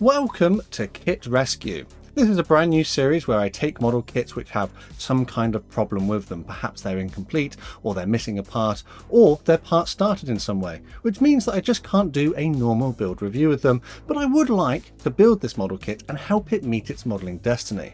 Welcome to Kit Rescue. This is a brand new series where I take model kits which have some kind of problem with them. Perhaps they're incomplete, or they're missing a part, or their part started in some way, which means that I just can't do a normal build review of them, but I would like to build this model kit and help it meet its modelling destiny.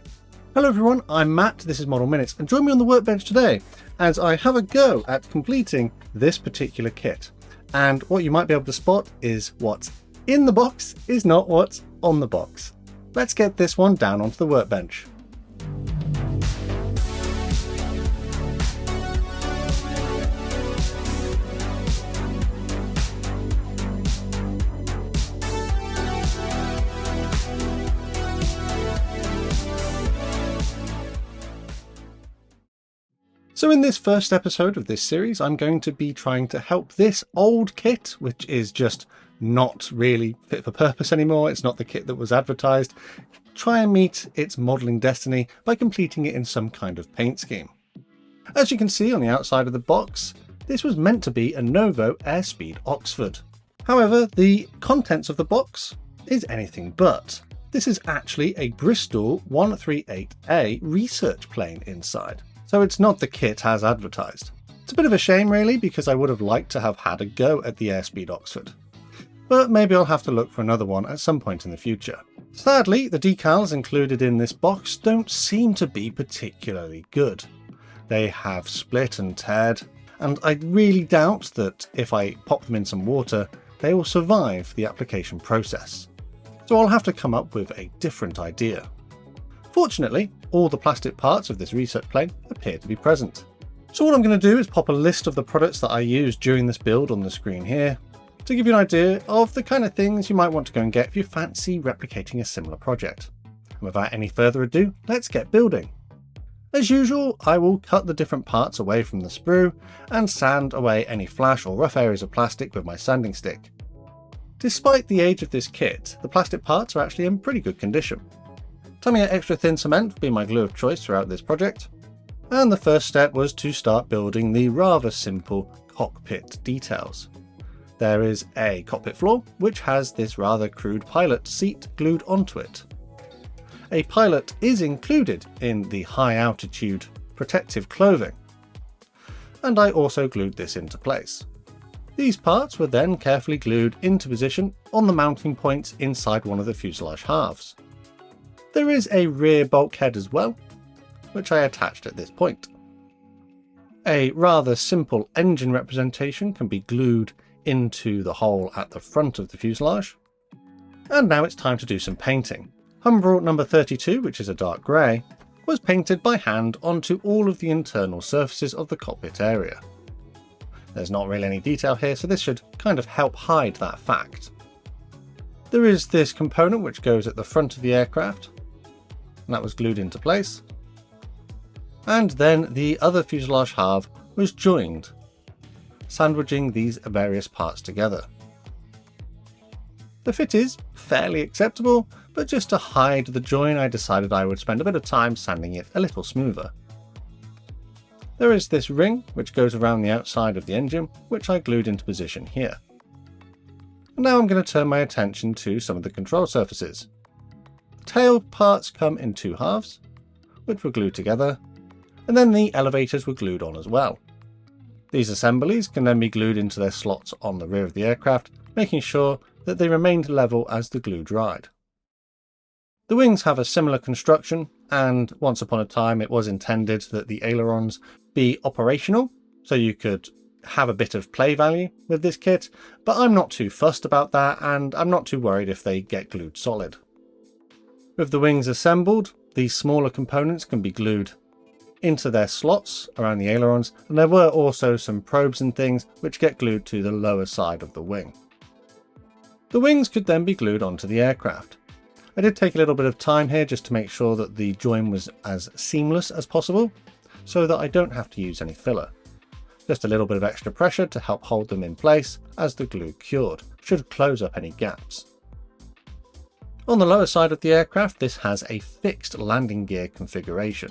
Hello everyone, I'm Matt, this is Model Minutes, and join me on the workbench today as I have a go at completing this particular kit. And what you might be able to spot is what's in the box is not what's on the box. Let's get this one down onto the workbench. So in this first episode of this series, I'm going to be trying to help this old kit, which is just not really fit for purpose anymore. It's not the kit that was advertised. Try and meet its modelling destiny by completing it in some kind of paint scheme. As you can see on the outside of the box, this was meant to be a Novo Airspeed Oxford. However, the contents of the box is anything but. This is actually a Bristol 138A research plane inside. So it's not the kit as advertised. It's a bit of a shame really, because I would have liked to have had a go at the Airspeed Oxford. But maybe I'll have to look for another one at some point in the future. Sadly, the decals included in this box don't seem to be particularly good. They have split and teared, and I really doubt that if I pop them in some water, they will survive the application process. So I'll have to come up with a different idea. Fortunately, all the plastic parts of this research plane appear to be present. So what I'm going to do is pop a list of the products that I used during this build on the screen here, to give you an idea of the kind of things you might want to go and get if you fancy replicating a similar project. And without any further ado, let's get building. As usual, I will cut the different parts away from the sprue and sand away any flash or rough areas of plastic with my sanding stick. Despite the age of this kit, the plastic parts are actually in pretty good condition. Tamiya extra thin cement will be my glue of choice throughout this project, and the first step was to start building the rather simple cockpit details. There is a cockpit floor which has this rather crude pilot seat glued onto it. A pilot is included in the high altitude protective clothing, and I also glued this into place. These parts were then carefully glued into position on the mounting points inside one of the fuselage halves. There is a rear bulkhead as well, which I attached at this point. A rather simple engine representation can be glued into the hole at the front of the fuselage. And now it's time to do some painting. Humbrol number 32, which is a dark grey, was painted by hand onto all of the internal surfaces of the cockpit area. There's not really any detail here, so this should kind of help hide that fact. There is this component which goes at the front of the aircraft, and that was glued into place. And then the other fuselage half was joined, sandwiching these various parts together. The fit is fairly acceptable, but just to hide the join I decided I would spend a bit of time sanding it a little smoother. There is this ring which goes around the outside of the engine, which I glued into position here. And now I'm going to turn my attention to some of the control surfaces. The tail parts come in two halves, which were glued together, and then the elevators were glued on as well. These assemblies can then be glued into their slots on the rear of the aircraft, making sure that they remained level as the glue dried. The wings have a similar construction, and once upon a time it was intended that the ailerons be operational, so you could have a bit of play value with this kit, but I'm not too fussed about that, and I'm not too worried if they get glued solid. With the wings assembled, these smaller components can be glued into their slots around the ailerons, and there were also some probes and things which get glued to the lower side of the wing. The wings could then be glued onto the aircraft. I did take a little bit of time here just to make sure that the join was as seamless as possible, so that I don't have to use any filler. Just a little bit of extra pressure to help hold them in place as the glue cured, should close up any gaps. On the lower side of the aircraft, this has a fixed landing gear configuration.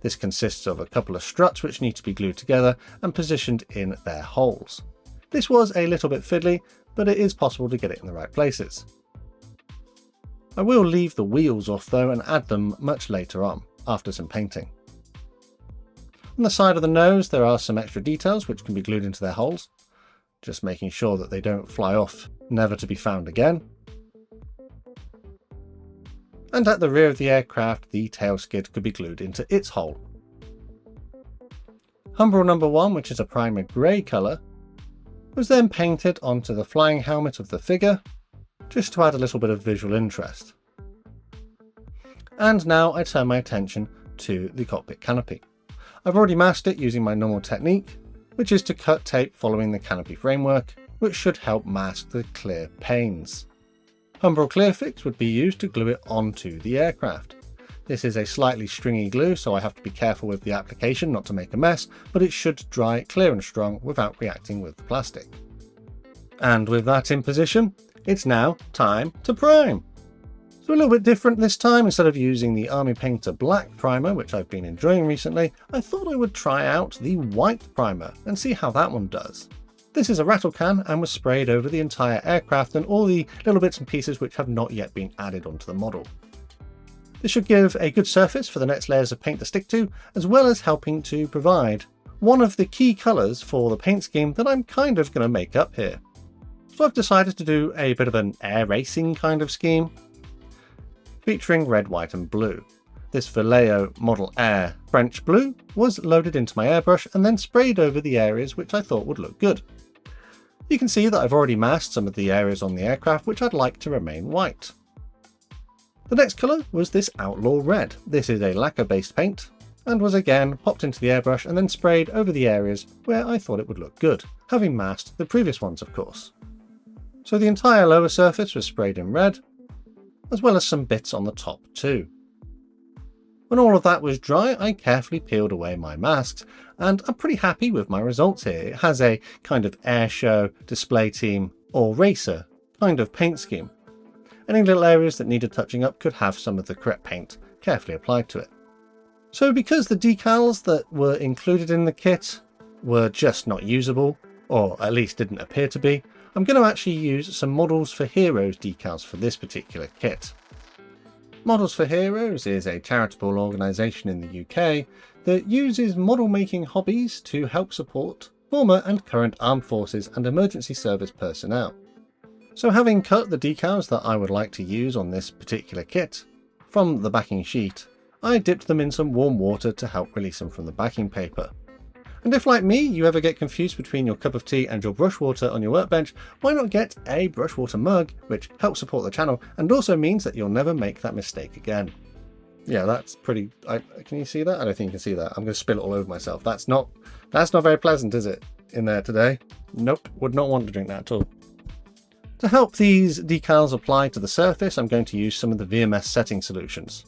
This consists of a couple of struts which need to be glued together and positioned in their holes. This was a little bit fiddly, but it is possible to get it in the right places. I will leave the wheels off though and add them much later on, after some painting. On the side of the nose there are some extra details which can be glued into their holes, just making sure that they don't fly off, never to be found again. And at the rear of the aircraft the tail skid could be glued into its hole. Humbrol number 1, which is a primer grey colour, was then painted onto the flying helmet of the figure, just to add a little bit of visual interest. And now I turn my attention to the cockpit canopy. I've already masked it using my normal technique, which is to cut tape following the canopy framework, which should help mask the clear panes. Humbrol Clear Fix would be used to glue it onto the aircraft. This is a slightly stringy glue, so I have to be careful with the application not to make a mess, but it should dry clear and strong without reacting with the plastic. And with that in position, it's now time to prime. So a little bit different this time. Instead of using the Army Painter Black primer, which I've been enjoying recently, I thought I would try out the white primer and see how that one does. This is a rattle can and was sprayed over the entire aircraft and all the little bits and pieces which have not yet been added onto the model. This should give a good surface for the next layers of paint to stick to, as well as helping to provide one of the key colours for the paint scheme that I'm kind of going to make up here. So I've decided to do a bit of an air racing kind of scheme, featuring red, white and blue. This Vallejo Model Air French blue was loaded into my airbrush and then sprayed over the areas which I thought would look good. You can see that I've already masked some of the areas on the aircraft which I'd like to remain white. The next colour was this Outlaw Red. This is a lacquer based paint and was again popped into the airbrush and then sprayed over the areas where I thought it would look good, having masked the previous ones of course. So the entire lower surface was sprayed in red, as well as some bits on the top too. When all of that was dry, I carefully peeled away my masks, and I'm pretty happy with my results here. It has a kind of air show, display team, or racer kind of paint scheme. Any little areas that needed touching up could have some of the correct paint carefully applied to it. So because the decals that were included in the kit were just not usable, or at least didn't appear to be, I'm going to actually use some Models for Heroes decals for this particular kit. Models for Heroes is a charitable organisation in the UK that uses model making hobbies to help support former and current armed forces and emergency service personnel. So having cut the decals that I would like to use on this particular kit from the backing sheet, I dipped them in some warm water to help release them from the backing paper. And if, like me, you ever get confused between your cup of tea and your brush water on your workbench, why not get a brush water mug, which helps support the channel and also means that you'll never make that mistake again. Yeah, that's pretty... can you see that? I don't think you can see that. I'm going to spill it all over myself. That's not very pleasant, is it, in there today? Nope, would not want to drink that at all. To help these decals apply to the surface, I'm going to use some of the VMS setting solutions.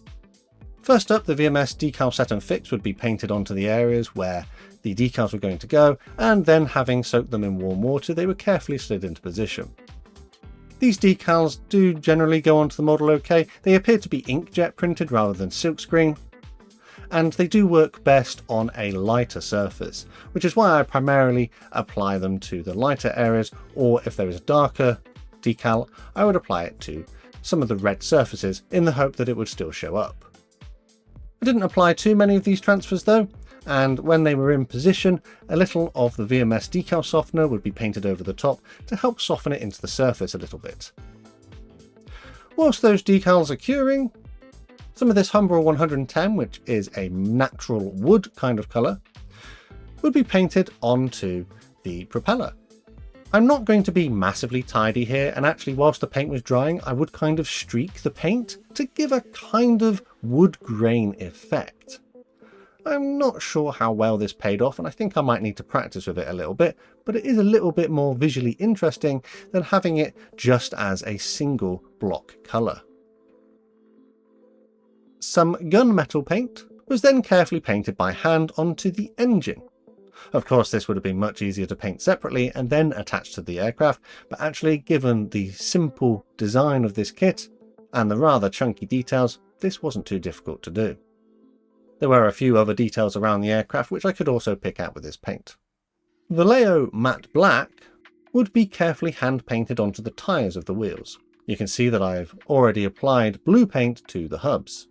First up, the VMS Decal Set and Fix would be painted onto the areas where the decals were going to go, and then having soaked them in warm water, they were carefully slid into position. These decals do generally go onto the model okay. They appear to be inkjet printed rather than silkscreen, and they do work best on a lighter surface, which is why I primarily apply them to the lighter areas, or if there is a darker decal, I would apply it to some of the red surfaces in the hope that it would still show up. I didn't apply too many of these transfers though, and when they were in position, a little of the VMS decal softener would be painted over the top to help soften it into the surface a little bit. Whilst those decals are curing, some of this Humbrol 110, which is a natural wood kind of colour, would be painted onto the propeller. I'm not going to be massively tidy here, and actually whilst the paint was drying I would kind of streak the paint to give a kind of wood grain effect. I'm not sure how well this paid off, and I think I might need to practice with it a little bit, but it is a little bit more visually interesting than having it just as a single block colour. Some gunmetal paint was then carefully painted by hand onto the engine. Of course, this would have been much easier to paint separately and then attach to the aircraft, but actually, given the simple design of this kit and the rather chunky details, this wasn't too difficult to do. There were a few other details around the aircraft which I could also pick out with this paint. Vallejo Matte Black would be carefully hand painted onto the tyres of the wheels. You can see that I've already applied blue paint to the hubs.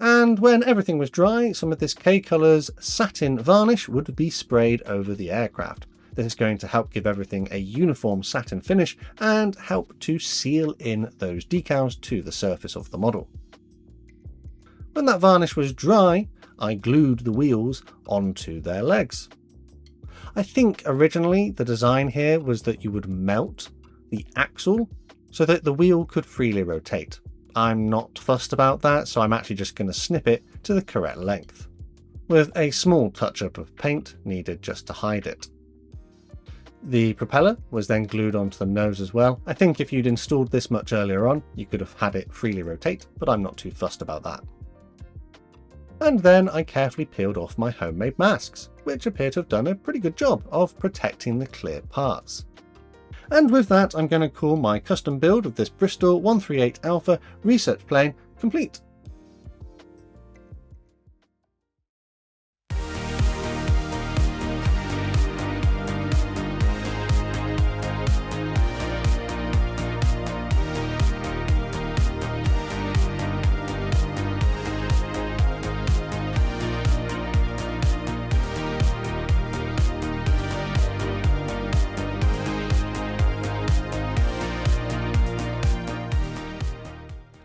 And when everything was dry, some of this K-Colors satin varnish would be sprayed over the aircraft. This is going to help give everything a uniform satin finish and help to seal in those decals to the surface of the model. When that varnish was dry, I glued the wheels onto their legs. I think originally the design here was that you would melt the axle so that the wheel could freely rotate. I'm not fussed about that, so I'm actually just going to snip it to the correct length, with a small touch-up of paint needed just to hide it. The propeller was then glued onto the nose as well. I think if you'd installed this much earlier on, you could have had it freely rotate, but I'm not too fussed about that. And then I carefully peeled off my homemade masks, which appear to have done a pretty good job of protecting the clear parts. And with that, I'm going to call my custom build of this Bristol 138 Alpha research plane complete.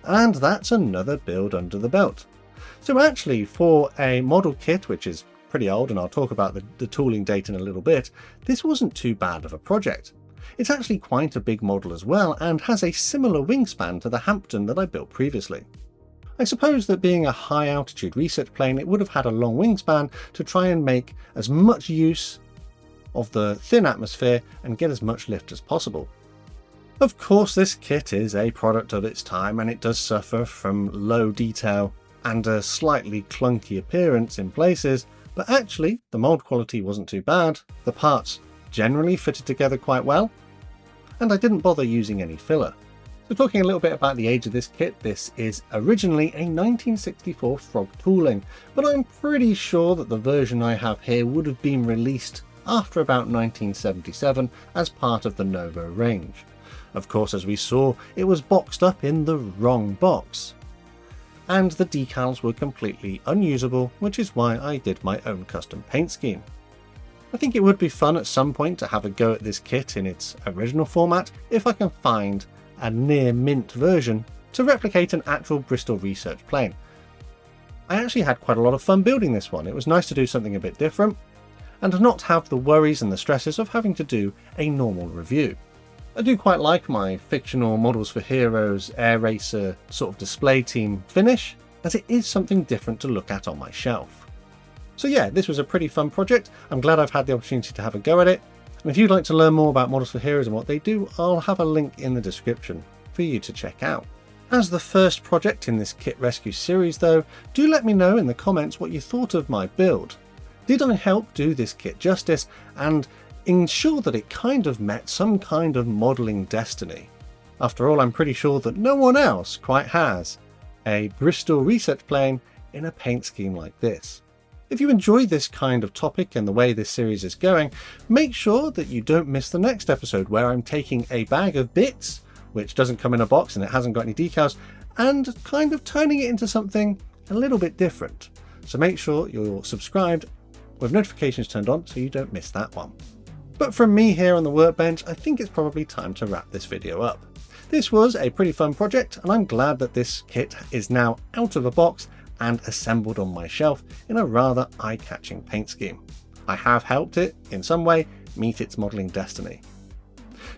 And that's another build under the belt. So actually, for a model kit which is pretty old, and I'll talk about the tooling date in a little bit, this wasn't too bad of a project. It's actually quite a big model as well, and has a similar wingspan to the Hampton that I built previously. I suppose that being a high altitude research plane, it would have had a long wingspan to try and make as much use of the thin atmosphere and get as much lift as possible. Of course, this kit is a product of its time, and it does suffer from low detail and a slightly clunky appearance in places, but actually the mold quality wasn't too bad. The parts generally fitted together quite well, and I didn't bother using any filler. So talking a little bit about the age of this kit, this is originally a 1964 Frog tooling, but I'm pretty sure that the version I have here would have been released after about 1977 as part of the Novo range. Of course, as we saw, it was boxed up in the wrong box, and the decals were completely unusable, which is why I did my own custom paint scheme. I think it would be fun at some point to have a go at this kit in its original format if I can find a near mint version to replicate an actual Bristol research plane. I actually had quite a lot of fun building this one. It was nice to do something a bit different and not have the worries and the stresses of having to do a normal review. I do quite like my fictional Models for Heroes air racer sort of display team finish, as it is something different to look at on my shelf. So yeah, this was a pretty fun project. I'm glad I've had the opportunity to have a go at it. And if you'd like to learn more about Models for Heroes and what they do, I'll have a link in the description for you to check out. As the first project in this kit rescue series though, do let me know in the comments what you thought of my build. Did I help do this kit justice and ensure that it kind of met some kind of modelling destiny? After all, I'm pretty sure that no one else quite has a Bristol research plane in a paint scheme like this. If you enjoy this kind of topic and the way this series is going, make sure that you don't miss the next episode where I'm taking a bag of bits, which doesn't come in a box and it hasn't got any decals, and kind of turning it into something a little bit different. So make sure you're subscribed with notifications turned on so you don't miss that one. But from me here on the workbench, I think it's probably time to wrap this video up. This was a pretty fun project, and I'm glad that this kit is now out of a box and assembled on my shelf in a rather eye-catching paint scheme. I have helped it, in some way, meet its modelling destiny.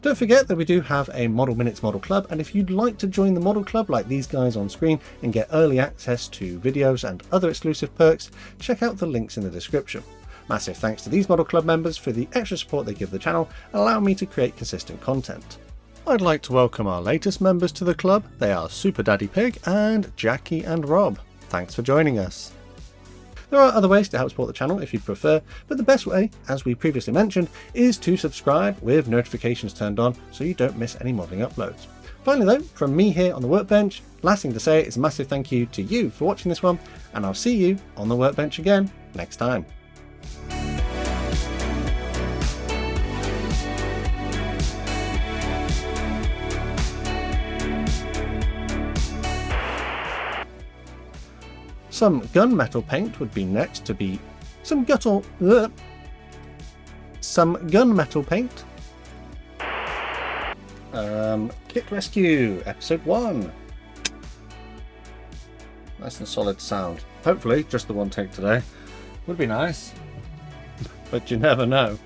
Don't forget that we do have a Model Minutes Model Club, and if you'd like to join the Model Club like these guys on screen and get early access to videos and other exclusive perks, check out the links in the description. Massive thanks to these Model Club members for the extra support they give the channel and allow me to create consistent content. I'd like to welcome our latest members to the club. They are Super Daddy Pig and Jackie and Rob. Thanks for joining us. There are other ways to help support the channel if you'd prefer, but the best way, as we previously mentioned, is to subscribe with notifications turned on so you don't miss any modelling uploads. Finally though, from me here on the workbench, last thing to say is a massive thank you to you for watching this one, and I'll see you on the workbench again next time. Some gunmetal paint would be next to be some gunmetal paint. Kit Rescue, Episode 1. Nice and solid sound. Hopefully, just the one take today. Would be nice. But you never know.